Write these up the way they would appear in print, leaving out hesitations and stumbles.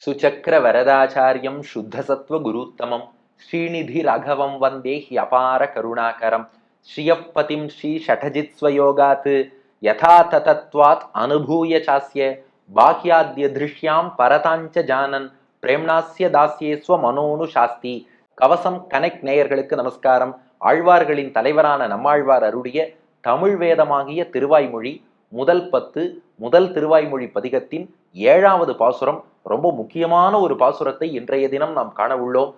சுச்சக்கர வரதாச்சாரியம் சுத்தசத்வ குருத்தமம் ஸ்ரீநிதி ராகவம் வந்தே ஹியபார கருணாகரம் ஸ்ரீயப்பதிம் ஸ்ரீ ஷடஜித் ஸ்வயோகாத் யதா ததத்வாத் அனுபூய சாஸ்ய பாக்யாத்ய திருஷ்யாம் பரதாஞ்ச ஜானன் பிரேம்னாஸ்ய தாஸ்யே ஸ்வமனோனு சாஸ்தி. கவசம் கனெக்ட் நேயர்களுக்கு நமஸ்காரம். ஆழ்வார்களின் தலைவரான நம்மாழ்வார் அருடைய தமிழ் வேதமாகிய திருவாய்மொழி முதல் 10 முதல் திருவாய்மொழி பதிகத்தின் 7வது பாசுரம். ரொம்ப முக்கியமான ஒரு பாசுரத்தை இன்றைய தினம் நாம் காண உள்ளோம்.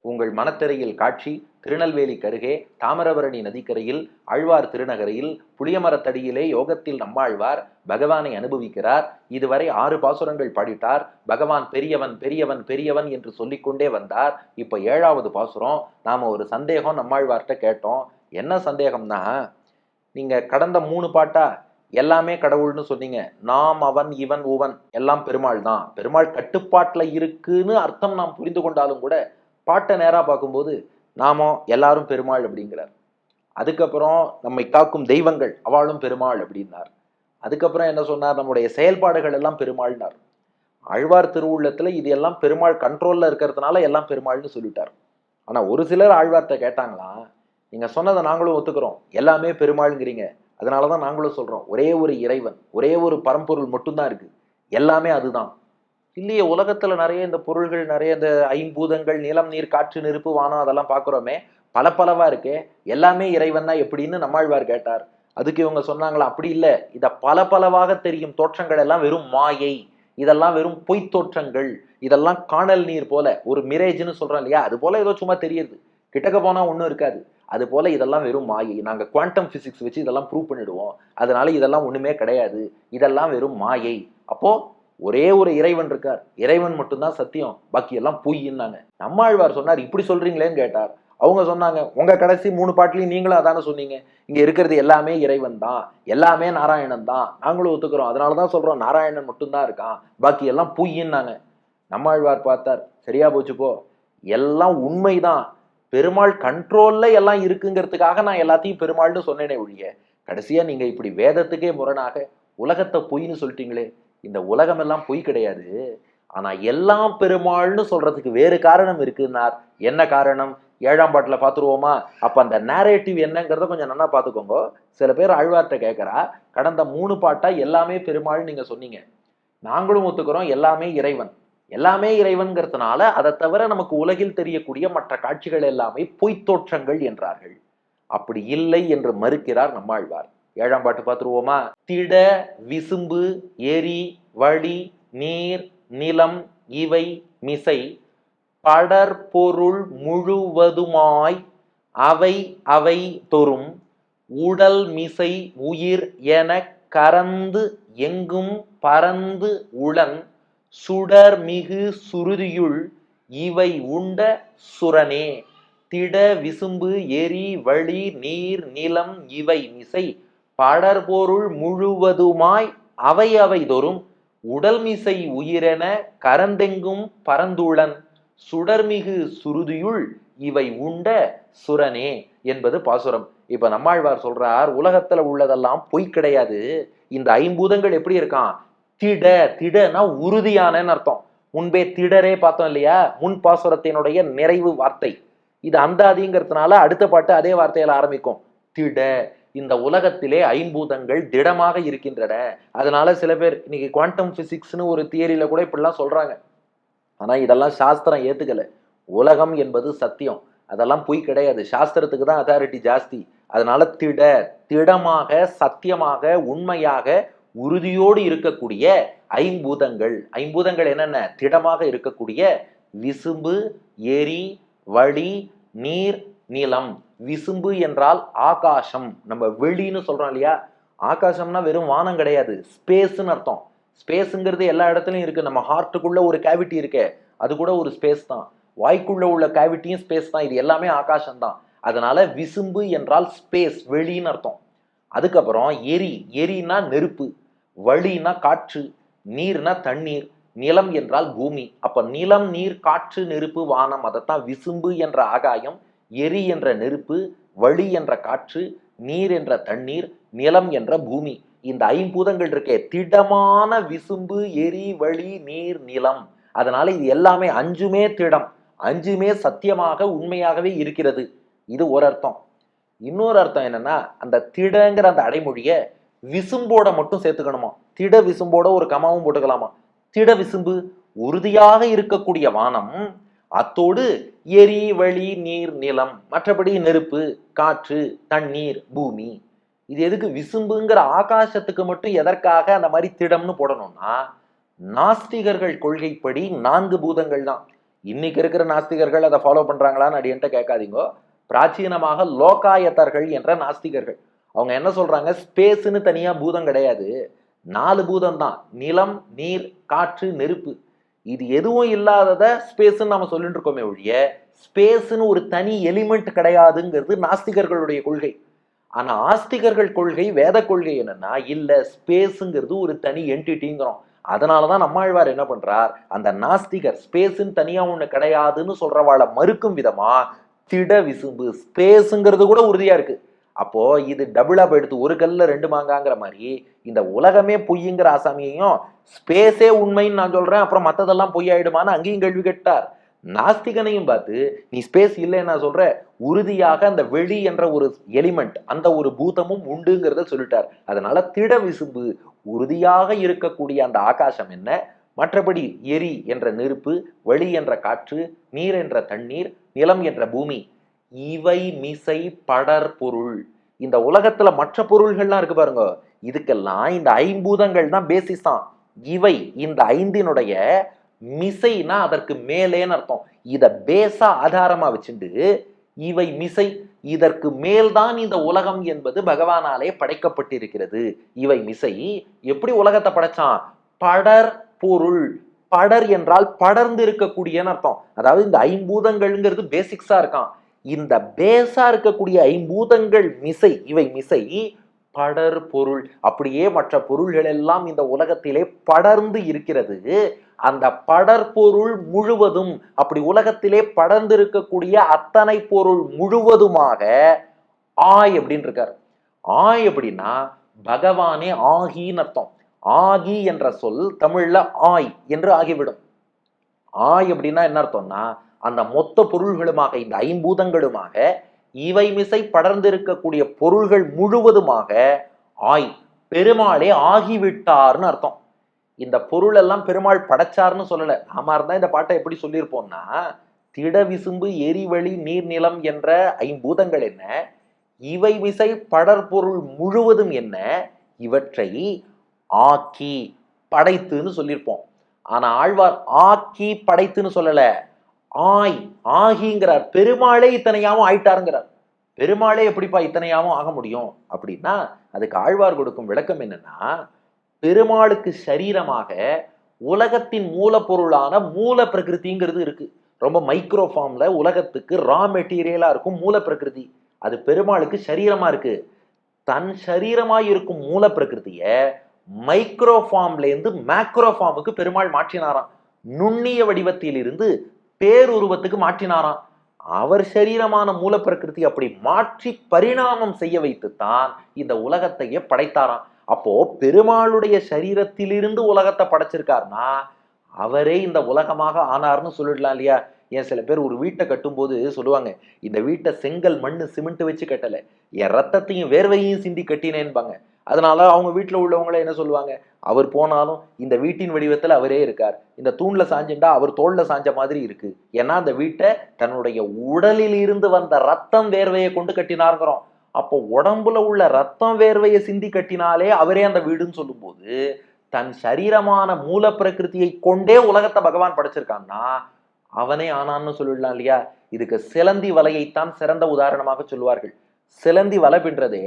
உங்கள் மனத்திரையில் காட்சி திருநெல்வேலி கருகே தாமிரபரணி நதிக்கரையில் ஆழ்வார் திருநகரையில் புளியமரத்தடியிலே யோகத்தில் நம்மாழ்வார் பகவானை அனுபவிக்கிறார். இதுவரை 6 பாசுரங்கள் பாடிட்டார். பகவான் பெரியவன் பெரியவன் பெரியவன் என்று சொல்லிக்கொண்டே வந்தார். இப்ப 7வது பாசுரம். நாம ஒரு சந்தேகம் நம்மாழ்வார்கிட்ட கேட்டோம். என்ன சந்தேகம்னா, நீங்க கடந்த 3 பாட்டா எல்லாமே கடவுள்னு சொன்னீங்க. நாம் அவன் இவன் உவன் எல்லாம் பெருமாள் தான், பெருமாள் கட்டுப்பாட்டுல இருக்குன்னு அர்த்தம் நாம் புரிந்து கொண்டாலும் கூட பாட்டை நேரா பார்க்கும்போது நாமோ எல்லாரும் பெருமாள் அப்படிங்கிறார். அதுக்கப்புறம் நம்மை காக்கும் தெய்வங்கள் அவளும் பெருமாள் அப்படின்னார். அதுக்கப்புறம் என்ன சொன்னார், நம்முடைய செயல்பாடுகள் எல்லாம் பெருமாள்னார். ஆழ்வார் திருவுள்ளத்துல இது எல்லாம் பெருமாள் கண்ட்ரோல்ல இருக்கிறதுனால எல்லாம் பெருமாள்னு சொல்லிட்டார். ஆனா ஒரு சிலர் ஆழ்வார்த்த கேட்டாங்களா, நீங்க சொன்னதை நாங்களும் ஒத்துக்கிறோம், எல்லாமே பெருமாள்ங்கிறீங்க, அதனாலதான் நாங்களும் சொல்றோம் ஒரே ஒரு இறைவன் ஒரே ஒரு பரம்பொருள் மட்டும்தான் இருக்கு, எல்லாமே அதுதான் இல்லையே. உலகத்துல நிறைய இந்த பொருள்கள், நிறைய இந்த ஐம்பூதங்கள், நிலம் நீர் காற்று நெருப்பு வானம் அதெல்லாம் பாக்குறோமே, பல பலவா இருக்கே, எல்லாமே இறைவன் தான் எப்படின்னு நம்மாழ்வார் கேட்டார். அதுக்கு இவங்க சொன்னாங்களா, அப்படி இல்லை, இத பல பலவாக தெரியும் தோற்றங்கள் எல்லாம் வெறும் மாயை, இதெல்லாம் வெறும் பொய் தோற்றங்கள், இதெல்லாம் காணல் நீர் போல ஒரு மிரேஜ்னு சொல்றோம் இல்லையா, அது போல ஏதோ சும்மா தெரியுது, கிட்டக்க போனா ஒன்றும் இருக்காது, அது போல இதெல்லாம் வெறும் மாயை, நாங்க குவாண்டம் பிசிக்ஸ் வச்சு இதெல்லாம் ப்ரூவ் பண்ணிடுவோம், அதனால இதெல்லாம் ஒண்ணுமே கிடையாது, இதெல்லாம் வெறும் மாயை. அப்போ ஒரே ஒரு இறைவன் இருக்கார், இறைவன் மட்டும்தான் சத்தியம், பாக்கி எல்லாம் பொய்ன்னாங்க. நம்மாழ்வார் சொன்னார், இப்படி சொல்றீங்களேன்னு கேட்டார். அவங்க சொன்னாங்க, உங்க கடைசி 3 பாட்டிலையும் நீங்களும் அதான சொன்னீங்க, இங்க இருக்கிறது எல்லாமே இறைவன் தான், எல்லாமே நாராயணன் தான், நாங்களும் ஒத்துக்கிறோம், அதனாலதான் சொல்றோம் நாராயணன் மட்டும்தான் இருக்கான், பாக்கி எல்லாம் பொய்ன்னாங்க. நம்மாழ்வார் பார்த்தார், சரியா போச்சு போ, எல்லாம் உண்மைதான், பெருமாள் கண்ட்ரோல்ல எல்லாம் இருக்குங்கிறதுக்காக நான் எல்லாத்தையும் பெருமாள்னு சொன்னேனே ஒழிய, கடைசியா நீங்க இப்படி வேதத்துக்கே முரணாக உலகத்தை பொய்ன்னு சொல்லிட்டீங்களே, இந்த உலகம் எல்லாம் பொய் கிடையாது, ஆனா எல்லாம் பெருமாள்னு சொல்றதுக்கு வேறு காரணம் இருக்குன்னார். என்ன காரணம், 7ஆம் பாட்டுல பாத்துருவோமா? அப்ப அந்த நேரேட்டிவ் என்னங்கிறத கொஞ்சம் நல்லா பாத்துக்கோங்க. சில பேர் ஆழ்வார்ட்ட கேட்கறா, கடந்த 3 பாட்டா எல்லாமே பெருமாள் நீங்க சொன்னீங்க, நாங்களும் ஒத்துக்கிறோம் எல்லாமே இறைவன், எல்லாமே இறைவன்கிறதுனால அதை தவிர நமக்கு உலகில் தெரியக்கூடிய மற்ற காட்சிகள் எல்லாமே பொய்த்தோற்றங்கள் என்றார்கள். அப்படி இல்லை என்று மறுக்கிறார் நம்மாழ்வார். 7ஆம் பாட்டு பார்த்துருவோமா? திட விசும்பு எரி வழி நீர் நிலம் இவை மிசை படற்பொருள் முழுவதுமாய் அவை அவை தொறும் உடல் மிசை உயிர் என கரந்து எங்கும் பரந்து உளன் சுடர்மிகு சுருதியுள் இவை உண்ட சுரனே. திட விசும்பு எரி வழி நீர் நிலம் இவை மிசை படற்பொருள் முழுவதுமாய் அவை அவை தோறும் உடல் மிசை உயிரென கரந்தெங்கும் பரந்துளன் சுடர்மிகு சுருதியுள் இவை உண்ட சுரனே என்பது பாசுரம். இப்ப நம்மாழ்வார் சொல்றார், உலகத்துல உள்ளதெல்லாம் பொய் கிடையாது, இந்த ஐம்பூதங்கள் எப்படி இருக்கான், திட, திடனா உறுதியான அர்த்தம். முன்பே திடரே பார்த்தோம் இல்லையா, முன் பாசுரத்தினுடைய நிறைவு வார்த்தை இது. அந்தாதிங்கிறதுனால அடுத்த பாட்டு அதே வார்த்தையில ஆரம்பிக்கும், திட. இந்த உலகத்திலே ஐம்பூதங்கள் திடமாக இருக்கின்றன. அதனால சில பேர் இன்னைக்கு குவாண்டம் பிசிக்ஸ்னு ஒரு தியரியில கூட இப்படிலாம் சொல்றாங்க. ஆனா இதெல்லாம் சாஸ்திரம் ஏத்துக்கல. உலகம் என்பது சத்தியம், அதெல்லாம் பொய் கிடையாது, சாஸ்திரத்துக்கு தான் அத்தாரிட்டி ஜாஸ்தி. அதனால திட, திடமாக சத்தியமாக உண்மையாக உறுதியோடு இருக்கக்கூடிய ஐம்பூதங்கள். ஐம்பூதங்கள் என்னென்ன, திடமாக இருக்கக்கூடிய விசும்பு எரி வழி நீர் நிலம். விசும்பு என்றால் ஆகாசம், நம்ம வெளின்னு சொல்றோம் இல்லையா, ஆகாசம்னா வெறும் வானம் கிடையாது, ஸ்பேஸ்ன்னு அர்த்தம். ஸ்பேஸுங்கிறது எல்லா இடத்துலயும் இருக்கு. நம்ம ஹார்ட்டுக்குள்ள ஒரு கேவிட்டி இருக்கே, அது கூட ஒரு ஸ்பேஸ் தான். வாய்க்குள்ள உள்ள கேவிட்டியும் ஸ்பேஸ் தான். இது எல்லாமே ஆகாசம் தான். அதனால விசும்பு என்றால் ஸ்பேஸ், வெளின்னு அர்த்தம். அதுக்கப்புறம் எரி, எரினா நெருப்பு, வழினா காற்று, நீர்னா தண்ணீர், நிலம் என்றால் பூமி. அப்ப நிலம், நீர், காற்று, நெருப்பு, வானம், அதைத்தான் விசும்பு என்ற ஆகாயம், எரி என்ற நெருப்பு, வளி என்ற காற்று, நீர் என்ற தண்ணீர், நிலம் என்ற பூமி. இந்த ஐம்பூதங்கள் இருக்கே, திடமான விசும்பு, எரி, வளி, நீர், நிலம். அதனால இது எல்லாமே அஞ்சுமே திடம், அஞ்சுமே சத்தியமாக உண்மையாகவே இருக்கிறது. இது ஒரு அர்த்தம். இன்னொரு அர்த்தம் என்னன்னா, அந்த திடங்கிற அந்த அடைமொழிய விசும்போட மட்டும் சேர்த்துக்கணுமா. திட விசும்போட ஒரு கமாவும் போட்டுக்கலாமா. திட விசும்பு உறுதியாக இருக்கக்கூடிய வானம், அத்தோடு எரி, வளி, நீர், நிலம், மற்றபடி நெருப்பு, காற்று, தண்ணீர், பூமி. இது எதுக்கு விசும்புங்கிற ஆகாசத்துக்கு மட்டும் எதற்காக அந்த மாதிரி திடம்னு போடணும்னா, நாஸ்திகர்கள் கொள்கைப்படி 4 பூதங்கள் தான். இன்னைக்கு இருக்கிற நாஸ்திகர்கள் அதை ஃபாலோ பண்றாங்களான்னு அடியன்ட்ட கேட்காதீங்க. பிராச்சீனமாக லோகாயத்தர்கள் என்ற நாஸ்திகர்கள் அவங்க என்ன சொல்றாங்க, ஸ்பேஸ்ன்னு தனியா பூதம் கிடையாது, 4 பூதம் தான், நிலம், நீர், காற்று, நெருப்பு. இது எதுவும் இல்லாதத ஸ்பேஸ்ன்னு நம்ம சொல்லிட்டு இருக்கோமே ஒழிய ஸ்பேஸ்ன்னு ஒரு தனி எலிமெண்ட் கிடையாதுங்கிறது நாஸ்திகர்களுடைய கொள்கை. ஆனா ஆஸ்திகர்கள் கொள்கை, வேத கொள்கை என்னன்னா, இல்ல ஸ்பேஸுங்கிறது ஒரு தனி என்டிட்டிங்கிறோம். அதனாலதான் நம்மாழ்வார் என்ன பண்றார், அந்த நாஸ்திகர் ஸ்பேஸ்ன்னு தனியா ஒண்ணு கிடையாதுன்னு சொல்றவாளை மறுக்கும் விதமா திட விசும்பு ஸ்பேஸுங்கிறது கூட உறுதியா இருக்கு. அப்போ இது டபுளா போயிடுது, ஒரு கல்ல 2 மாங்காங்கிற மாதிரி. இந்த உலகமே பொய்யுங்கிற ஆசாமியையும் ஸ்பேஸே உண்மைன்னு நான் சொல்றேன், அப்புறம் மத்ததெல்லாம் பொய்யாயிடுமான்னு அங்கேயும் கேள்வி கேட்டார். நாஸ்திகனையும் பார்த்து நீ ஸ்பேஸ் இல்லைன்னு நான் சொல்ற, உறுதியாக அந்த வெளி என்ற ஒரு எலிமெண்ட், அந்த ஒரு பூதமும் உண்டுங்கிறத சொல்லிட்டார். அதனால திட விசும்பு உறுதியாக இருக்கக்கூடிய அந்த ஆகாசம் என்ன, மற்றபடி எரி என்ற நெருப்பு, வெளி என்ற காற்று, நீர் என்ற தண்ணீர், நிலம் என்ற பூமி, இவை மிசை படர் பொருள். இந்த உலகத்துல மற்ற பொருள்கள்லாம் இருக்கு பாருங்க, இதுக்கெல்லாம் இந்த ஐம்பூதங்கள் தான் பேசிஸ் தான். இவை இந்த ஐந்தினுடைய மிசைனா அதற்கு மேலேன்னு அர்த்தம். இத பேசா ஆதாரமா வச்சுண்டு இவை மிசை, இதற்கு மேல்தான் இந்த உலகம் என்பது பகவானாலே படைக்கப்பட்டிருக்கிறது. இவை மிசை. எப்படி உலகத்தை படைச்சான், படர் பொருள். படர் என்றால் படர்ந்து இருக்கக்கூடியன்னு அர்த்தம். அதாவது இந்த ஐம்பூதங்கள்ங்கிறது பேசிக்ஸா இருக்கான். இந்த பேஸா இருக்கக்கூடிய ஐம்பூதங்கள் மிசை, இவை மிசை படர் பொருள். அப்படியே மற்ற பொருள்கள் எல்லாம் இந்த உலகத்திலே படர்ந்து இருக்கிறது. அந்த படற்பொருள் முழுவதும், அப்படி உலகத்திலே படர்ந்து இருக்கக்கூடிய அத்தனை பொருள் முழுவதுமாக ஆய் அப்படின்னு இருக்கார். ஆய் அப்படின்னா பகவானே ஆகின்னு அர்த்தம். ஆகி என்ற சொல் தமிழ்ல ஆய் என்று ஆகிவிடும். ஆய் அப்படின்னா என்ன அர்த்தம்னா, அந்த மொத்த பொருள்களுமாக, இந்த ஐம்பூதங்களுமாக, இவை மிசை படர்ந்திருக்கக்கூடிய பொருள்கள் முழுவதுமாக ஆய், பெருமாளே ஆகிவிட்டார்னு அர்த்தம். இந்த பொருள் எல்லாம் பெருமாள் படைச்சார்னு சொல்லல. நாம இருந்தா இந்த பாட்டை எப்படி சொல்லியிருப்போம்னா, திட விசும்பு எரிவழி நீர் நிலம் என்ற ஐம்பூதங்கள் என்ன, இவை மிசை படற்பொருள் முழுவதும் என்ன, இவற்றை ஆக்கி படைத்துன்னு சொல்லியிருப்போம். ஆனா ஆழ்வார் ஆக்கி படைத்துன்னு சொல்லல, ஆய் ஆகிங்கிறார். பெருமாளே இத்தனையாவும் ஆயிட்டாருங்கிறார். பெருமாளே எப்படிப்பா இத்தனையாவும் ஆக முடியும் அப்படின்னா, அதுக்கு ஆழ்வார் கொடுக்கும் விளக்கம் என்னன்னா, பெருமாளுக்கு சரீரமாக உலகத்தின் மூலப்பொருளான மூல பிரகிருதிங்கிறது இருக்கு. ரொம்ப மைக்ரோ ஃபார்ம்ல உலகத்துக்கு ரா மெட்டீரியலா இருக்கும் மூல பிரகிருதி. அது பெருமாளுக்கு சரீரமா இருக்கு. தன் சரீரமாய் இருக்கும் மூல பிரகிருதிய மைக்ரோ ஃபார்ம்ல இருந்து மேக்ரோ ஃபார்முக்கு பெருமாள் மாற்றினாராம். நுண்ணிய வடிவத்தில் இருந்து பேருருவத்துக்கு மாற்றினாராம். அவர் சரீரமான மூல பிரகிருதி அப்படி மாற்றி பரிணாமம் செய்ய வைத்துத்தான் இந்த உலகத்தையே படைத்தாராம். அப்போ பெருமாளுடைய சரீரத்திலிருந்து உலகத்தை படைச்சிருக்காருன்னா அவரே இந்த உலகமாக ஆனார்னு சொல்லிடலாம் இல்லையா. ஏன் சில பேர் ஒரு வீட்டை கட்டும் போது சொல்லுவாங்க, இந்த வீட்டை செங்கல் மண்ணு சிமெண்ட் வச்சு கட்டல, என் ரத்தத்தையும் வேர்வையும் சிந்தி கட்டினேன்பாங்க. அதனால அவங்க வீட்டுல உள்ளவங்கள என்ன சொல்லுவாங்க, அவர் போனாலும் இந்த வீட்டின் வடிவத்துல அவரே இருக்கார், இந்த தூண்ல சாஞ்சுண்டா அவர் தோல்ல சாஞ்ச மாதிரி இருக்கு. ஏன்னா அந்த வீட்டை தன்னுடைய உடலில் இருந்து வந்த ரத்தம் வேர்வையை கொண்டு கட்டினார்கிறோம். அப்போ உடம்புல உள்ள ரத்தம் வேர்வையை சிந்தி கட்டினாலே அவரே அந்த வீடுன்னு சொல்லும் போது, தன் சரீரமான மூல பிரகிருதியை கொண்டே உலகத்தை பகவான் படைச்சிருக்கான்னா அவனே ஆனான்னு சொல்லிடலாம் இல்லையா. இதுக்கு சிலந்தி வலையைத்தான் சிறந்த உதாரணமாக சொல்லுவார்கள். சிலந்தி வலை பின்றதே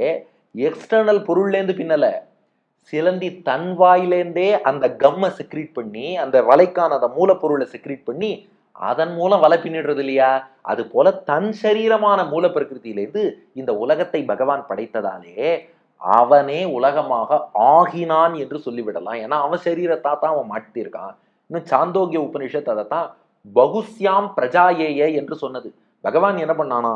எக்ஸ்டர்னல் பொருள்லேருந்து பின்னல, சிலந்தி தன் வாயிலேருந்தே அந்த கம்மை செக்ரீட் பண்ணி, அந்த வலைக்கான அந்த மூலப்பொருளை செக்ரீட் பண்ணி அதன் மூலம் வலை பின்னிடுறது இல்லையா. அது போல தன் சரீரமான மூல பிரகிருதியிலேருந்து இந்த உலகத்தை பகவான் படைத்ததாலே அவனே உலகமாக ஆகினான் என்று சொல்லிவிடலாம். ஏன்னா அவன் சரீரத்தா தான் அவன் மாட்டியிருக்கான். இன்னும் சாந்தோக்கிய உபனிஷத் அதைத்தான் பகுஸ்யாம் பிரஜாயேய என்று சொன்னது. பகவான் என்ன பண்ணானா,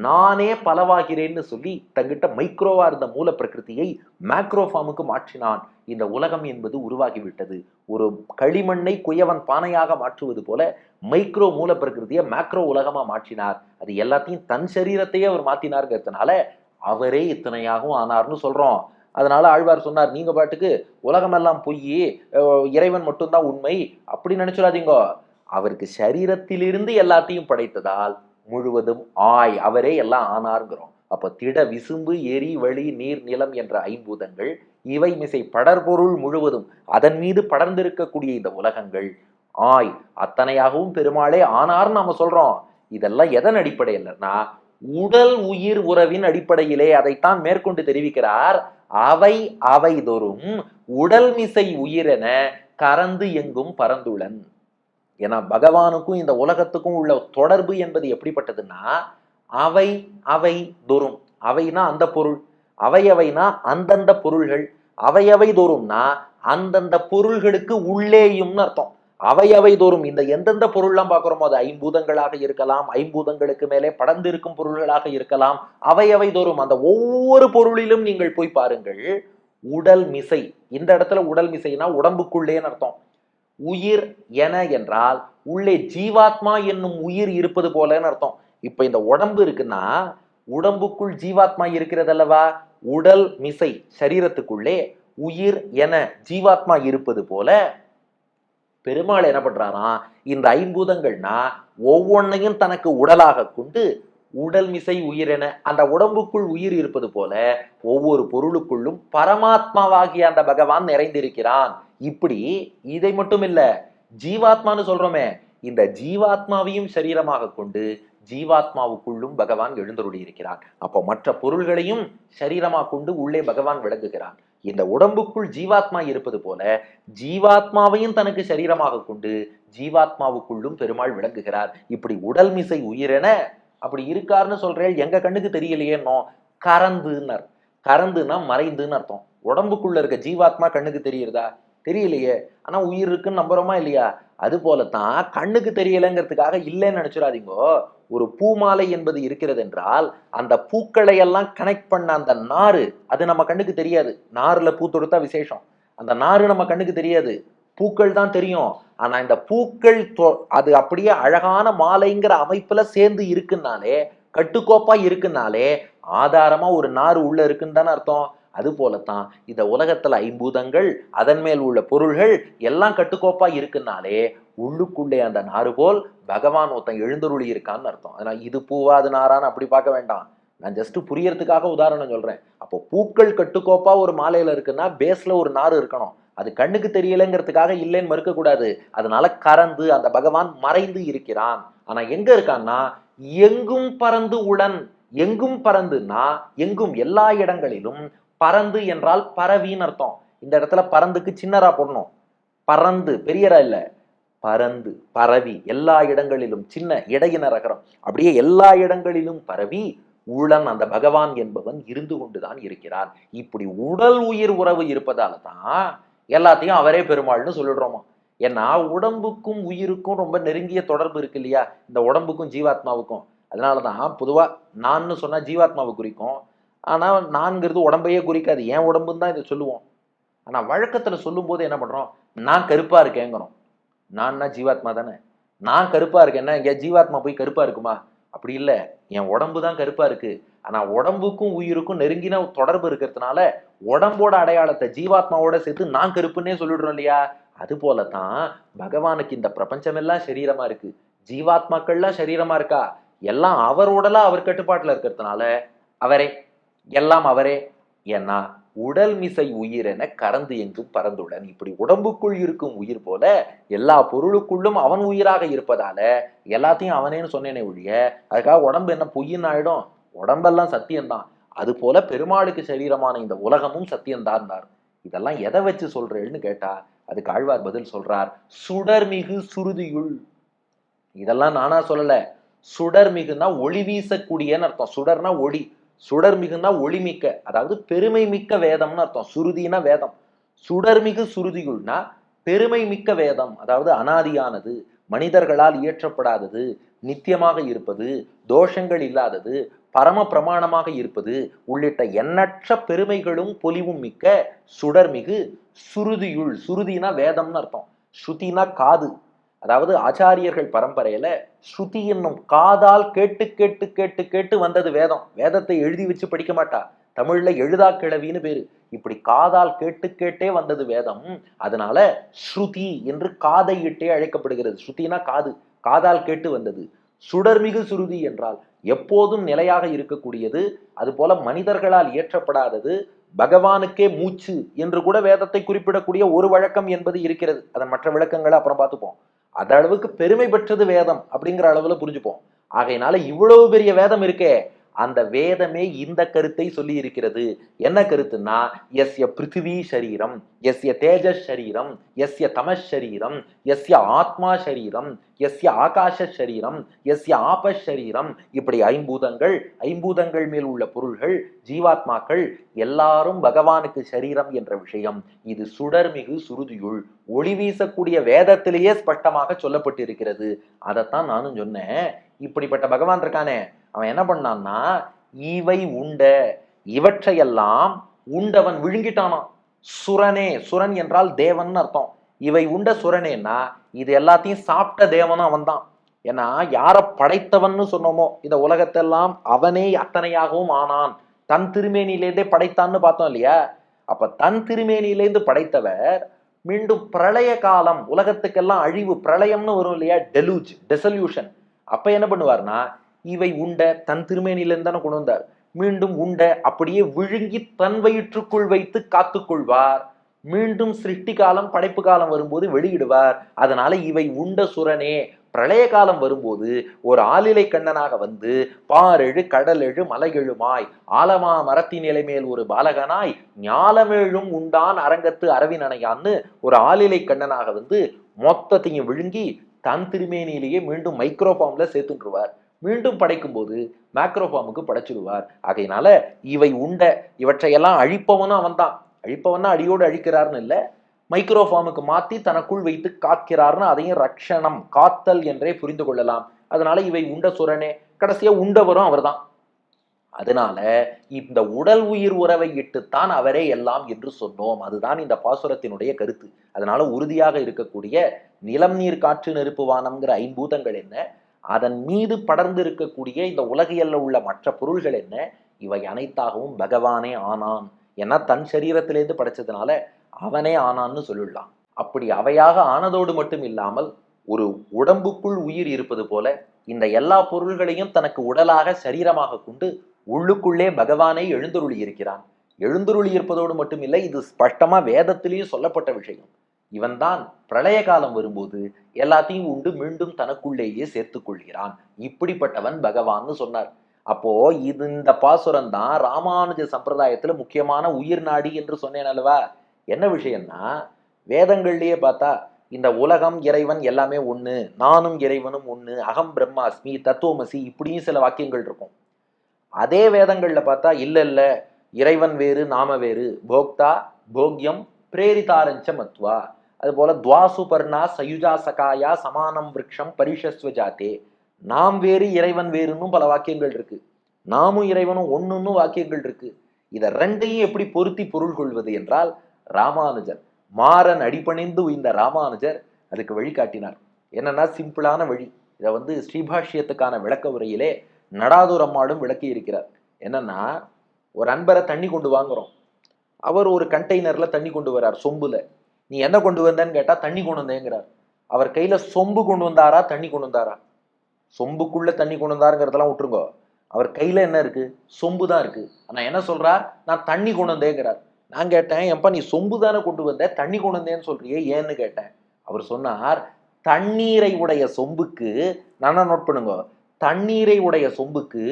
நானே பலவாகிறேன்னு சொல்லி தங்கிட்ட மைக்ரோவா இருந்த மூல பிரகிருதியை மேக்ரோ ஃபார்முக்கு மாற்றினான். இந்த உலகம் என்பது உருவாகிவிட்டது. ஒரு களிமண்ணை குயவன் பானையாக மாற்றுவது போல மைக்ரோ மூல பிரகிருதியை மேக்ரோ உலகமா மாற்றினார். அது எல்லாத்தையும் தன் சரீரத்தையே அவர் மாத்தினார்ங்கிறதுனால அவரே இத்தனையாகவும் ஆனார்னு சொல்றோம். அதனால ஆழ்வார் சொன்னார், நீங்க பாட்டுக்கு உலகமெல்லாம் பொய், இறைவன் மட்டும்தான் உண்மை அப்படி நினைச்சுடாதீங்க. அவருக்கு சரீரத்திலிருந்து எல்லாத்தையும் படைத்ததால் முழுவதும் அவரே எல்லாம் ஆனார்ங்கிறோம். அப்ப திட விசும்பு எரி வழி நீர் நிலம் என்ற ஐம்பூதங்கள் இவை மிசை படர்பொருள் முழுவதும் அதன் மீது படர்ந்திருக்கக்கூடிய இந்த உலகங்கள் அத்தனையாகவும் பெருமாளே ஆனார்னு நாம சொல்றோம். இதெல்லாம் எதன் அடிப்படையில்னா உடல் உயிர் உறவின் அடிப்படையிலே. அதைத்தான் மேற்கொண்டு தெரிவிக்கிறார். அவை தோறும் உடல் மிசை உயிரென கறந்து எங்கும் பரந்துளன். ஏன்னா பகவானுக்கும் இந்த உலகத்துக்கும் உள்ள தொடர்பு என்பது எப்படிப்பட்டதுன்னா, அவை தோறும், அவைனா அந்த பொருள், அவைனா அந்தந்த பொருள்கள், அவை தோறும்னா அந்தந்த பொருள்களுக்கு உள்ளேயும்னு அர்த்தம். அவை தோறும் இந்த எந்தெந்த பொருள்லாம் பார்க்கிறோமோ அது ஐம்பூதங்களாக இருக்கலாம், ஐம்பூதங்களுக்கு மேலே படர்ந்து இருக்கும் பொருள்களாக இருக்கலாம். அவை தோறும் அந்த ஒவ்வொரு பொருளிலும் நீங்கள் போய் பாருங்கள். உடல் மிசை, இந்த இடத்துல உடல் மிசைனா உடம்புக்குள்ளேன்னு அர்த்தம். உயிர் என என்றால் உள்ளே ஜீவாத்மா என்னும் உயிர் இருப்பது போலன்னு அர்த்தம். இப்ப இந்த உடம்பு இருக்குன்னா உடம்புக்குள் ஜீவாத்மா இருக்கிறது அல்லவா. உடல் மிசை சரீரத்துக்குள்ளே உயிர் என ஜீவாத்மா இருப்பது போல பெருமாள் என்ன பண்றாராம், இந்த ஐம்பூதங்கள்னா ஒவ்வொன்னையும் தனக்கு உடலாக கொண்டு உடல் மிசை உயிரென அந்த உடம்புக்குள் உயிர் இருப்பது போல ஒவ்வொரு பொருளுக்குள்ளும் பரமாத்மாவாகிய அந்த பகவான் நிறைந்திருக்கிறான். இப்படி இதை மட்டும் இல்ல, ஜீவாத்மான்னு சொல்றோமே, இந்த ஜீவாத்மாவையும் சரீரமாக கொண்டு ஜீவாத்மாவுக்குள்ளும் பகவான் எழுந்தருளி இருக்கிறான். அப்போ மற்ற பொருள்களையும் சரீரமாக கொண்டு உள்ளே பகவான் விளங்குகிறான். இந்த உடம்புக்குள் ஜீவாத்மா இருப்பது போல ஜீவாத்மாவையும் தனக்கு சரீரமாக கொண்டு ஜீவாத்மாவுக்குள்ளும் பெருமாள் விளங்குகிறார். இப்படி உடல் மிசை உயிரென அப்படி இருக்காருன்னு சொல்றேன். எங்க கண்ணுக்கு தெரியலையேன்னோ. கறந்துன்னர், கறந்துன்னா மறைந்துன்னு அர்த்தம். உடம்புக்குள்ள இருக்க ஜீவாத்மா கண்ணுக்கு தெரியுறதா? தெரியலையே. ஆனா உயிர் இருக்குன்னு நம்புறோமா இல்லையா? அது போலத்தான் கண்ணுக்கு தெரியலைங்கிறதுக்காக இல்லைன்னு நினைச்சுடாதீங்கோ. ஒரு பூமாலை என்பது இருக்கிறது என்றால் அந்த பூக்களை எல்லாம் கனெக்ட் பண்ண அந்த நாறு அது நம்ம கண்ணுக்கு தெரியாது. நாறுல பூ தொடுத்தா விசேஷம். அந்த நாறு நம்ம கண்ணுக்கு தெரியாது, பூக்கள் தான் தெரியும். ஆனா இந்த பூக்கள் அது அப்படியே அழகான மாலைங்கிற அமைப்புல சேர்ந்து இருக்குன்னாலே, கட்டுக்கோப்பா இருக்குன்னாலே ஆதாரமா ஒரு நாறு உள்ள இருக்குன்னு தானே அர்த்தம். அது போலத்தான் இந்த உலகத்துல ஐம்பூதங்கள் அதன் மேல் உள்ள பொருள்கள் எல்லாம் கட்டுக்கோப்பா இருக்குன்னாலே உள்ளுக்குள்ளே அந்த நாறு போல் பகவான் ஒருத்தன் எழுந்தருளி இருக்கான்னு அர்த்தம். அதனால இது பூவாது நாரான்னு அப்படி பார்க்க வேண்டாம். நான் ஜஸ்ட் புரியறதுக்காக உதாரணம் சொல்றேன். அப்போ பூக்கள் கட்டுக்கோப்பா ஒரு மாலையில இருக்குன்னா பேஸ்ல ஒரு நாறு இருக்கணும். அது கண்ணுக்கு தெரியலைங்கிறதுக்காக இல்லைன்னு மறுக்க கூடாது. அதனால கறந்து அந்த பகவான் மறைந்து இருக்கிறான். ஆனா எங்க இருக்கான்னா எங்கும் பறந்து உடன். எங்கும் பறந்துன்னா எங்கும் எல்லா இடங்களிலும். பறந்து என்றால் பரவின்னு அர்த்தம். இந்த இடத்துல பறந்துக்கு சின்னரா போடணும். பறந்து பெரியரா இல்ல, பறந்து பரவி எல்லா இடங்களிலும், சின்ன இடையின ரகரம், அப்படியே எல்லா இடங்களிலும் பரவி உளன் அந்த பகவான் என்பவன் இருந்து கொண்டுதான் இருக்கிறான். இப்படி உடல் உயிர் உறவு இருப்பதால தான் எல்லாத்தையும் அவரே பெருமாள்னு சொல்லிடுறோமா. ஏன்னா உடம்புக்கும் உயிருக்கும் ரொம்ப நெருங்கிய தொடர்பு இருக்கு இல்லையா, இந்த உடம்புக்கும் ஜீவாத்மாவுக்கும். அதனாலதான் பொதுவா நான்னு சொன்னா ஜீவாத்மாவை குறிக்கும். ஆனா நான்கிறது உடம்பையே குறிக்காது. ஏன் உடம்புன்னு தான் இதை சொல்லுவோம். ஆனா வழக்கத்துல சொல்லும் போது என்ன பண்றோம், நான் கருப்பா இருக்கேங்கிறோம். நான்னா ஜீவாத்மா தானே. நான் கருப்பா இருக்கேன்னா இங்க ஜீவாத்மா போய் கருப்பா இருக்குமா? அப்படி இல்லை. என் உடம்பு தான் கருப்பா இருக்கு. ஆனா உடம்புக்கும் உயிருக்கும் நெருங்கின தொடர்பு இருக்கிறதுனால உடம்போட அடையாளத்தை ஜீவாத்மாவோட சேர்த்து நான் கருப்புன்னே சொல்லிடுறோம் இல்லையா. அது போலதான் பகவானுக்கு இந்த பிரபஞ்சம் எல்லாம் சரீரமா இருக்கு, ஜீவாத்மாக்கள்லாம் சரீரமா இருக்கா. எல்லாம் அவர் உடலா அவர் கட்டுப்பாட்டுல இருக்கிறதுனால அவரே, எல்லாம் அவரே. ஏன்னா உடல் மிசை உயிர் என கறந்து எங்கும் பறந்துடன். இப்படி உடம்புக்குள் இருக்கும் உயிர் போல எல்லா பொருளுக்குள்ளும் அவன் உயிராக இருப்பதால எல்லாத்தையும் அவனேன்னு சொன்னேனே ஒழிய அதுக்காக உடம்பு என்ன பொய்ன்னு ஆயிடும்? உடம்பெல்லாம் சத்தியம்தான். அது போல பெருமாளுக்கு சரீரமான இந்த உலகமும் சத்தியம்தான். இதெல்லாம் எதை வச்சு சொல்றேன்னு கேட்டா அதுக்கு ஆழ்வார் பதில் சொல்றார், சுடர்மிகு சுருதியுள். இதெல்லாம் நானா சொல்லல. சுடர்மிகுன்னா ஒளி வீசக்கூடியன்னு அர்த்தம். சுடர்னா ஒளி, சுடர் மிகுன்னா ஒளிமிக்க, அதாவது பெருமை மிக்க வேதம்னு அர்த்தம். சுருதினா வேதம். சுடர்மிகு சுருதியுள்னா பெருமை மிக்க வேதம், அதாவது அனாதியானது, மனிதர்களால் இயற்றப்படாதது, நித்தியமாக இருப்பது, தோஷங்கள் இல்லாதது, பரம பிரமாணமாக இருப்பது உள்ளிட்ட எண்ணற்ற பெருமைகளும் பொலிவும் மிக்க சுடர்மிகு சுருதியுள், சுருதினா வேதம்னு அர்த்தம், ஸ்ருதினா காது, அதாவது ஆச்சாரியர்கள் பரம்பரையில ஸ்ருதி என்னும் காதால் கேட்டு கேட்டு கேட்டு கேட்டு வந்தது வேதம். வேதத்தை எழுதி வச்சு படிக்க மாட்டா, தமிழ்ல எழுதா கிழவின்னு பேரு. இப்படி காதால் கேட்டு கேட்டே வந்தது வேதம். அதனால ஸ்ருதி என்று காதை இட்டே அழைக்கப்படுகிறது. ஸ்ருதினா காது, காதால் கேட்டு வந்தது. சுடர்மிகு சுருதி என்றால் எப்போதும் நிலையாக இருக்கக்கூடியது, அது போல மனிதர்களால் இயற்றப்படாதது, பகவானுக்கே மூச்சு என்று கூட வேதத்தை குறிப்பிடக்கூடிய ஒரு வழக்கம் என்பது இருக்கிறது. அதன் மற்ற விளக்கங்களை அப்புறம் பார்த்துப்போம். அந்த அளவுக்கு பெருமை பெற்றது வேதம் அப்படிங்கிற அளவுல புரிஞ்சுப்போம். ஆகையினால இவ்வளவு பெரிய வேதம் இருக்கே, அந்த வேதமே இந்த கருத்தை சொல்லி இருக்கிறது. என்ன கருத்துன்னா, எஸ்ய பிருத்திவி சரீரம், எஸ்ய தேஜஸ் சரீரம், எஸ்ய தமஸ் சரீரம், எஸ்ய ஆத்மா சரீரம், எஸ்ய ஆகாஷ சரீரம், எஸ்ய ஆப சரீரம், இப்படி ஐம்பூதங்கள், ஐம்பூதங்கள் மேல் உள்ள பொருள்கள், ஜீவாத்மாக்கள் எல்லாரும் பகவானுக்கு சரீரம் என்ற விஷயம் இது சுடர்மிகு சுருதியுள் ஒளி வீசக்கூடிய வேதத்திலேயே ஸ்பஷ்டமாக சொல்லப்பட்டிருக்கிறது. அதைத்தான் நானும் சொன்னேன். இப்படிப்பட்ட பகவான் இருக்கானே, அவன் என்ன பண்ணான்னா, இவை உண்ட, இவற்றையெல்லாம் உண்டவன் விழுங்கிட்டானான். சுரனே, சுரன் என்றால் தேவன் அர்த்தம். இவை உண்ட சுரனேன்னா இது எல்லாத்தையும் சாப்பிட்ட தேவனும் அவன் தான். ஏன்னா யார படைத்தவன்னு சொன்னோமோ இந்த உலகத்தெல்லாம் அவனே அத்தனையாகவும் ஆனான், தன் திருமேனியிலேருந்தே படைத்தான்னு பார்த்தோம் இல்லையா. அப்ப தன் திருமேனியிலேருந்து படைத்தவர் மீண்டும் பிரளய காலம், உலகத்துக்கெல்லாம் அழிவு, பிரளயம்னு வரும் இல்லையா, டெலூஜ், டெசல்யூஷன். அப்ப என்ன பண்ணுவார்னா, இவை உண்ட தன் திருமேனியிலிருந்து தானே கொண்டு வந்தார், மீண்டும் உண்ட அப்படியே விழுங்கி தன் வயிற்றுக்குள் வைத்து காத்துக்கொள்வார். மீண்டும் சிருஷ்டி காலம், படைப்பு காலம் வரும்போது வெளியிடுவார். அதனால இவை உண்ட சுரனே, பிரளய காலம் வரும்போது ஒரு ஆளிலை கண்ணனாக வந்து பாரெழு கடலெழு மலைகெழுமாய் ஆலமா மரத்தின் நிலைமேல் ஒரு பாலகனாய் ஞாலமேழும் உண்டான் அரங்கத்து அரவினனையான்னு ஒரு ஆளிலை கண்ணனாக வந்து மொத்தத்தையும் விழுங்கி தன் திருமேனியிலேயே மீண்டும் மைக்ரோஃபார்ம்ல சேர்த்துருவார். மீண்டும் படைக்கும் போது மேக்ரோஃபார்முக்கு படைச்சிடுவார். ஆகையினால இவை உண்ட, இவற்றையெல்லாம் அழிப்பவனும் அவன் தான். அழிப்பவனா அடியோடு அழிக்கிறார்னு இல்லை, மைக்ரோஃபார்முக்கு மாத்தி தனக்குள் வைத்து காக்கிறார்னு அதையும் ரக்ஷணம், காத்தல் என்றே புரிந்து கொள்ளலாம். அதனால இவை உண்ட சுரனே, கடைசியா உண்டவரும் அவர் தான். அதனால இந்த உடல் உயிர் உறவை இட்டுத்தான் அவரே எல்லாம் என்று சொன்னோம். அதுதான் இந்த பாசுரத்தினுடைய கருத்து. அதனால உறுதியாக இருக்கக்கூடிய நிலம் நீர் காற்று நெருப்பு வானம்ங்கிற ஐம்பூதங்கள் என்ன, அதன் மீது படர்ந்து இருக்கக்கூடிய இந்த உலகியல்ல உள்ள மற்ற பொருள்கள் என்ன, இவை அனைத்தாகவும் பகவானே ஆனான். ஏன்னா தன் சரீரத்திலேருந்து படைச்சதுனால அவனே ஆனான்னு சொல்லிடலாம். அப்படி அவையாக ஆனதோடு மட்டும் இல்லாமல் ஒரு உடம்புக்குள் உயிர் இருப்பது போல இந்த எல்லா பொருள்களையும் தனக்கு உடலாக சரீரமாக கொண்டு உள்ளுக்குள்ளே பகவானை எழுந்தருளி இருக்கிறான். எழுந்தருளி இருப்பதோடு மட்டும் இல்லை, இது ஸ்பஷ்டமா வேதத்திலேயும் சொல்லப்பட்ட விஷயம். இவன் தான் பிரளய காலம் வரும்போது எல்லாத்தையும் உண்டு மீண்டும் தனக்குள்ளேயே சேர்த்துக் கொள்கிறான். இப்படிப்பட்டவன் பகவான்னு சொன்னார். அப்போ இது இந்த பாசுரம் தான் ராமானுஜ சம்பிரதாயத்துல முக்கியமான உயிர் நாடி என்று சொன்னேன் அல்லவா. என்ன விஷயம்னா, வேதங்கள்லயே பார்த்தா இந்த உலகம் இறைவன் எல்லாமே ஒண்ணு, நானும் இறைவனும் ஒண்ணு, அகம் பிரம்மாஸ்மி, தத்துவமசி, இப்படியும் சில வாக்கியங்கள் இருக்கும். அதே வேதங்கள்ல பார்த்தா இல்ல இல்ல, இறைவன் வேறு நாம வேறு, போக்தா போக்யம் பிரேரிதாரஞ்ச மத்வா, அது போல துவாசுபர்ணா சயுஜா சகாயா சமானம் விரக்ஷம் பரிஷஸ்வ ஜாத்தே, நாம் வேறு இறைவன் வேறுன்னு பல வாக்கியங்கள் இருக்கு. நாமும் இறைவனும் ஒண்ணுன்னு வாக்கியங்கள் இருக்கு. இதை ரெண்டையும் எப்படி பொருத்தி பொருள் கொள்வது என்றால், ராமானுஜர் மாறன் அடிபணிந்து இந்த ராமானுஜர் அதுக்கு வழிகாட்டினார். என்னன்னா சிம்பிளான வழி. இதை வந்து ஸ்ரீபாஷ்யத்துக்கான விளக்க உரையிலே நடாதூர் அம்மாளும் விளக்கி இருக்கிறார். என்னன்னா, ஒரு அன்பரை தண்ணி கொண்டு வாங்குறோம். அவர் ஒரு கண்டெய்னர்ல தண்ணி கொண்டு வர்றார், சொம்புல. நீ என்ன கொண்டு வந்தேன்னு கேட்டா தண்ணி கொண்டு வந்தேங்கிறார். அவர் கையில சொம்பு கொண்டு வந்தாரா தண்ணி கொண்டு வந்தாரா? சொம்புக்குள்ள தண்ணி கொண்டு வந்தாருங்கிறதெல்லாம் விட்டுருங்கோ, அவர் கையில என்ன இருக்கு? சொம்பு தான் இருக்கு. ஆனா என்ன சொல்றார்? நான் தண்ணி கொண்டு வந்தேங்கிறார். நான் கேட்டேன், எப்பா நீ சொம்பு தானே கொண்டு வந்த, தண்ணி கொண்டு வந்தேன்னு சொல்றியே ஏன்னு கேட்டேன். அவர் சொன்னார், தண்ணீரை உடைய சொம்புக்கு, நானா நோட் பண்ணுங்க, தண்ணீரை உடைய சொம்புக்கு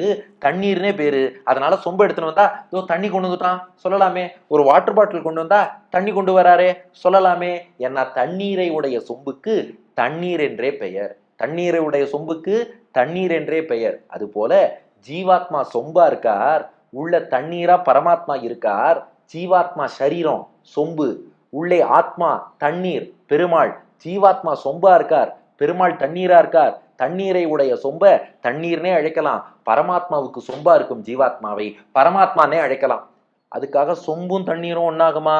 தண்ணீர்னே பேரு. அதனால சொம்பு எடுத்துன்னு வந்தா இதோ தண்ணி கொண்டு வந்துட்டான் சொல்லலாமே. ஒரு வாட்டர் பாட்டில் கொண்டு வந்தா தண்ணி கொண்டு வராரே சொல்லலாமே. ஏன்னா தண்ணீரை உடைய சொம்புக்கு தண்ணீர் என்றே பெயர். தண்ணீரை உடைய சொம்புக்கு தண்ணீர் என்றே பெயர். அது போல ஜீவாத்மா சொம்பா இருக்கார், உள்ள தண்ணீரா பரமாத்மா இருக்கார். ஜீவாத்மா சரீரம் சொம்பு, உள்ளே ஆத்மா தண்ணீர், பெருமாள் ஜீவாத்மா சொம்பா இருக்கார், பெருமாள் தண்ணீரா இருக்கார். தண்ணீரை உடைய சொம்ப தண்ணீர்னே அழைக்கலாம், பரமாத்மாவுக்கு சொம்பா இருக்கும் ஜீவாத்மாவை பரமாத்மானே அழைக்கலாம். அதுக்காக சொம்பும் தண்ணீரும் ஒன்னாகுமா?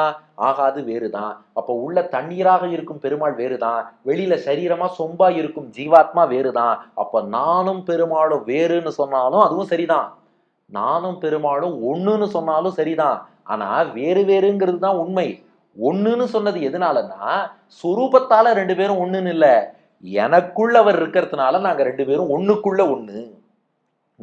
ஆகாது, வேறுதான். அப்போ உள்ள தண்ணீராக இருக்கும் பெருமாள் வேறுதான், வெளியில சரீரமா சொம்பா இருக்கும் ஜீவாத்மா வேறுதான். அப்ப நானும் பெருமாளும் வேறுன்னு சொன்னாலும் அதுவும் சரிதான், நானும் பெருமாளும் ஒண்ணுன்னு சொன்னாலும் சரிதான். ஆனா வேறு வேறுங்கிறது தான் உண்மை. ஒண்ணுன்னு சொன்னது எதனாலன்னா சுரூபத்தால ரெண்டு பேரும் ஒண்ணுன்னு இல்ல, எனக்குள்ள அவர் இருக்கிறதுனால நாங்க ரெண்டு பேரும் ஒண்ணுக்குள்ள ஒண்ணு.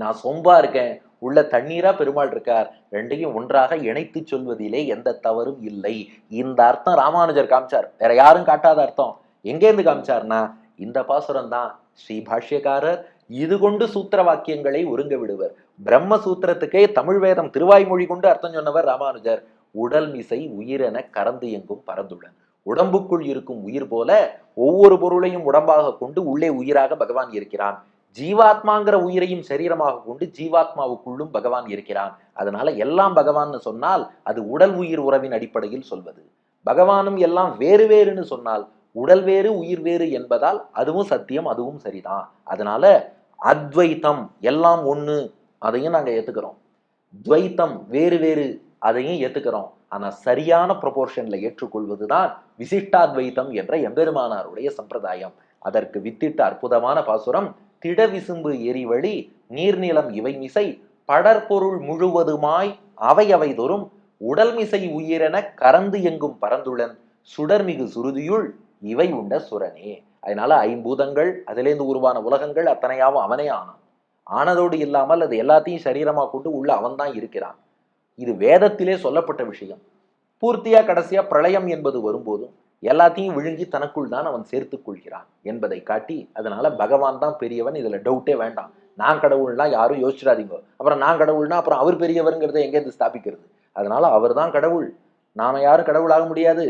நான் சொம்பா இருக்கேன், உள்ள தண்ணீரா பெருமாள் இருக்கார், ரெண்டையும் ஒன்றாக இணைத்து சொல்வதிலே எந்த தவறும் இல்லை. இந்த அர்த்தம் ராமானுஜர் காமிச்சார், வேற யாரும் காட்டாத அர்த்தம். எங்கேருந்து காமிச்சார்னா இந்த பாசுரம் தான். ஸ்ரீ பாஷ்யக்காரர் இது கொண்டு சூத்திர வாக்கியங்களை ஒருங்க விடுவர். பிரம்ம சூத்திரத்துக்கே தமிழ் வேதம் திருவாய்மொழி கொண்டு அர்த்தம் சொன்னவர் ராமானுஜர். உடல் மிசை உயிரென கறந்து எங்கும் பரந்துள்ளன். உடம்புக்குள் இருக்கும் உயிர் போல ஒவ்வொரு பொருளையும் உடம்பாக கொண்டு உள்ளே உயிராக பகவான் இருக்கிறான். ஜீவாத்மாங்கிற உயிரையும் சரீரமாக கொண்டு ஜீவாத்மாவுக்குள்ளும் பகவான் இருக்கிறான். அதனால எல்லாம் பகவான்னு சொன்னால் அது உடல் உயிர் உறவின் அடிப்படையில் சொல்வது. பகவானும் எல்லாம் வேறு வேறுன்னு சொன்னால் உடல் வேறு உயிர் வேறு என்பதால் அதுவும் சத்தியம், அதுவும் சரிதான். அதனால அத்வைத்தம் எல்லாம் ஒண்ணு, அதையும் நாங்க ஏத்துக்கிறோம். துவைத்தம் வேறு வேறு, அதையும் ஏத்துக்கிறோம். ஆனா சரியான ப்ரொபோர்ஷன்ல ஏற்றுக்கொள்வதுதான் விசிஷ்டாத்வைத்தம் என்ற எம்பெருமானாருடைய சம்பிரதாயம். அதற்கு வித்திட்ட அற்புதமான பாசுரம் திட விசும்பு எரிவழி நீர்நிலம் இவை மிசை படற்பொருள் முழுவதுமாய் அவை அவை தோறும் உடல் மிசை உயிரென கறந்து எங்கும் பரந்துள்ளன் சுடர்மிகு சுருதியுள் இவை உண்ட சுரனே. அதனால ஐம்பூதங்கள், அதிலேந்து உருவான உலகங்கள் அத்தனையாவும் அவனே ஆனான். ஆனதோடு இல்லாமல் அது எல்லாத்தையும் சரீரமா கொண்டு உள்ள அவன் தான் இருக்கிறான். இது வேதத்திலே சொல்லப்பட்ட விஷயம். பூர்த்தியா கடைசியா பிரளயம் என்பது வரும்போதும் எல்லாத்தையும் விழுங்கி தனக்குள் தான் அவன் சேர்த்து கொள்கிறான் என்பதை காட்டி, அதனால பகவான் தான் பெரியவன், இதுல டவுட்டே வேண்டாம். நான் கடவுள்னா யாரும் யோசிச்சிடாதீங்க. அப்புறம் நான் கடவுள்னா அப்புறம் அவர் பெரியவருங்கிறத எங்கேருந்து ஸ்தாபிக்கிறது? அதனால அவர் தான் கடவுள், நாம யாரும் கடவுளாக முடியாது,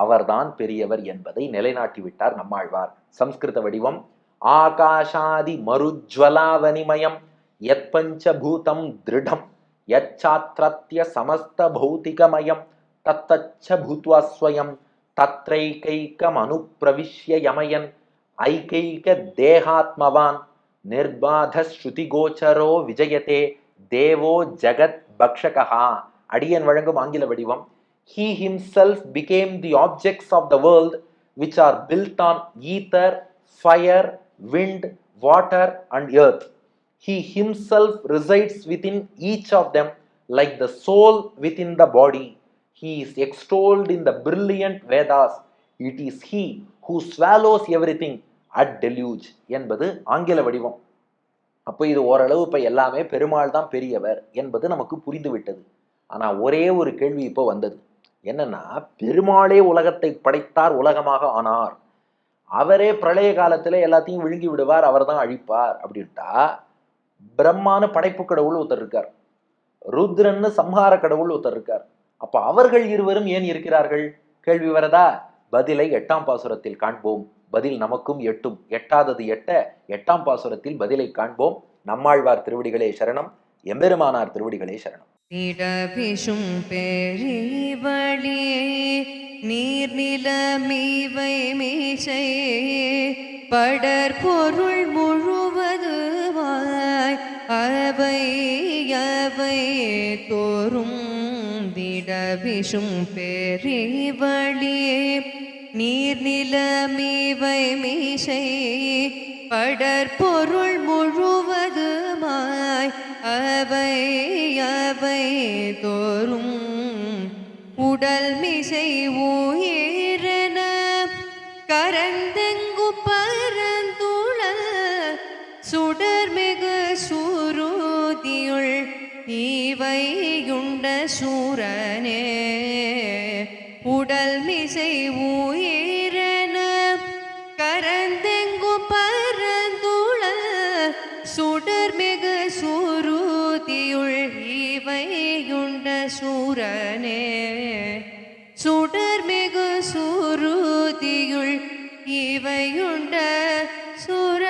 அவர்தான் பெரியவர் என்பதை நிலைநாட்டி விட்டார் நம்மாழ்வார். சம்ஸ்கிருத வடிவம் ஆகாஷாதி மருஜ்வலாவனிமயம் யத் பஞ்சபூதம் திருடம் யச்சாத்ரத்ய சமஸ்த பௌதிகமயம் தத்தச்ச பூத்வா ஸ்வயம் தத்ரைகைகம் அனுப்பிரவிஷ்ய யமயன் ஐகைக தேகாத்மவான் நிர்பாத ஸ்ருதி கோச்சரோ விஜயதே தேவோ ஜகத் பக்ஷகா. அடியன் வழங்கும் ஆங்கில வடிவம் He himself became the objects of the world which are built on ether, fire, wind, water and earth. He himself resides within each of them like the soul within the body. He is extolled in the brilliant Vedas. It is he who swallows everything at deluge என்பது ஆங்கில வடிவம். அப்போ இது ஓரளவு இப்ப எல்லாமே பெருமாள் தான் பெரியவர் என்பது நமக்கு புரிந்துவிட்டது. ஆனா ஒரே ஒரு கேள்வி இப்போ வந்தது. என்னன்னா, பெருமாளே உலகத்தை படைத்தார், உலகமாக ஆனார், அவரே பிரளய காலத்துல எல்லாத்தையும் விழுங்கி விடுவார், அவர் தான் அழிப்பார் அப்படின்ட்டா, பிரம்மானு படைப்பு கடவுள் ஒருத்தர் இருக்கார், ருத்ரன்னு சம்ஹார கடவுள் ஒருத்தர் இருக்கார். அப்ப அவர்கள் இருவரும் ஏன் இருக்கிறார்கள்? கேள்வி வரதா? பதிலை 8ஆம் பாசுரத்தில் காண்போம். பதில் நமக்கும் எட்டும், எட்டாதது எட்ட 8ஆம் பாசுரத்தில் பதிலை காண்போம். நம்மாழ்வார் திருவடிகளே சரணம், எம்பெருமானார் திருவடிகளே சரணம். திடபிஷும் பெரிவழியே நீர்நிலமீவை மீசை படர் பொருள் முழுவதுவாய் அவை அவை தோறும் திடபிஷும் பெரிவழியே நீர்நிலமீவை மீசை படர் பொருள் முழுவதுமாய் அவை அவை தோறும் உடல் மிசை உயிரென கரந்தெங்கு பரந்துளல் சுடர்மிகு சுருதியுள் இவையுண்ட சூரனே. உடல் மிசை உயிரென கரந்தெங்கு பரந்துளல் சுடர்மிகு சுருதியுள் இவையுண்ட சூரனே. சுடர்மிகு சுருதியுள் இவையுண்ட சூர